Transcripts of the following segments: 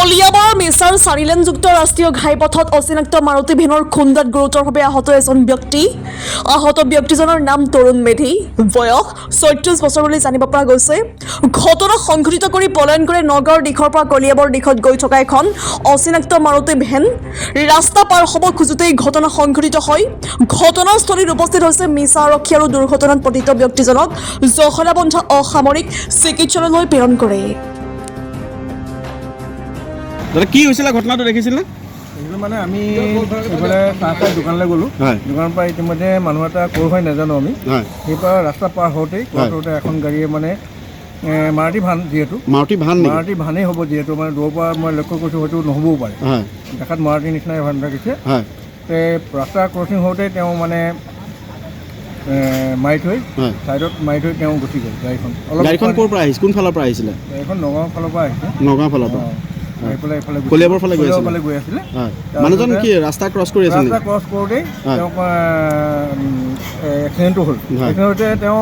কলিয়াবৰ মিছাৰ চাৰিলেনযুক্ত ৰাষ্ট্ৰীয় ঘাইপথত অচিনাক্ত মাৰুতি ভেনৰ খুন্দাত গুৰুতৰভাৱে আহত এজন ব্যক্তি। আহত ব্যক্তিজনৰ নাম তৰুণ মেধি, বয়স ৩৬ বছৰ বুলি জানিব পৰা গৈছে। ঘটনা সংঘটিত কৰি পলায়ন কৰি নগাঁৱৰ দিশৰ পৰা কলিয়াবৰ দিশত গৈ থকা এখন অচিনাক্ত মাৰুতি ভেন ৰাস্তা পাৰ হ'ব খোজোতেই ঘটনা সংঘটিত হয়। ঘটনাস্থলীত উপস্থিত হৈছে মিছা আৰক্ষী আৰু দুৰ্ঘটনাত পতিত ব্যক্তিজনক জখলাবন্ধা অসামৰিক চিকিৎসালয়লৈ প্ৰেৰণ কৰে। দাদা কি হৈছিলে ঘটনাটো দেখিছিলে? মানে আমি এইফালে চাহ খাই দোকানলৈ গ'লোঁ। দোকানৰ পৰা ইতিমধ্যে মানুহ এটা ক'ৰ হয় নাজানো আমি। সেইপৰা ৰাস্তা পাৰ হওঁতেই এখন গাড়ীয়ে মানে মাৰুতি ভান, যিহেতু মাৰুতি ভানেই হ'ব, যিহেতু মানে দূৰৰ পৰা মই লক্ষ্য কৰিছোঁ হয়তো নহ'বও পাৰে। দেখাত মাৰুতি নিচিনাই ভান থাকিছে। ৰাস্তা ক্ৰচিং হওঁতে তেওঁ মানে মাৰি থৈ ছাইডত মাৰি থৈ তেওঁ গুচি গ'ল গাড়ীখন। গাড়ীখন ক'ৰ পৰা আহিছে, কোন ফালৰ পৰা আহিছিলে? গাড়ীখন নগাঁৱৰ ফালৰ পৰা আহিছে। নগাঁও ফালৰ পৰা কলিয়াবৰ ফালে গৈ আছিলে। মানুহজন কি ৰাস্তা ক্ৰছ কৰি আছিল? ৰাস্তা ক্ৰছ কৰোঁতেই তেওঁক এক্সিডেণ্টটো হ'ল। এক্সিডেণ্টতে তেওঁ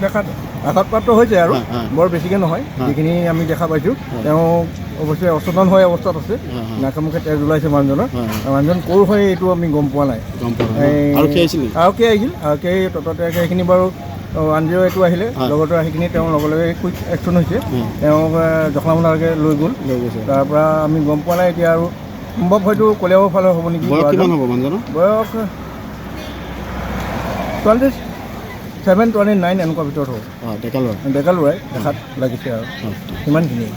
দেখাত আঘাতপ্ৰাপ্ত হৈছে আৰু বৰ বেছিকৈ নহয়, যিখিনি আমি দেখা পাইছোঁ। তেওঁ অৱশ্যে অচেতন হৈ অৱস্থাত আছে, নাকে মুখে তেজ ওলাইছে মানুহজনৰ। মানুহজন ক'ৰ হয় এইটো আমি গম পোৱা নাই। আৰক্ষী আহিছিল, তততে সেইখিনি বাৰু আনজিঅ'টো আহিলে, লগতে আহি কিনি তেওঁ লগে লগে কুইক একশ্যন হৈছে, তেওঁক জখলাবন্ধালৈকে লৈ গ'ল। তাৰ পৰা আমি গম পোৱা নাই এতিয়া, আৰু সম্ভৱ হয়তো কলিয়াবৰ ফালে হ'ব নেকি। বয়স কিমান হ'ব মানুহজনৰ? বয়স 27-29 এনেকুৱা ভিতৰত হ'ব। ডেকা ল'ৰাই দেখাত লাগিছে আৰু সিমানখিনিয়ে।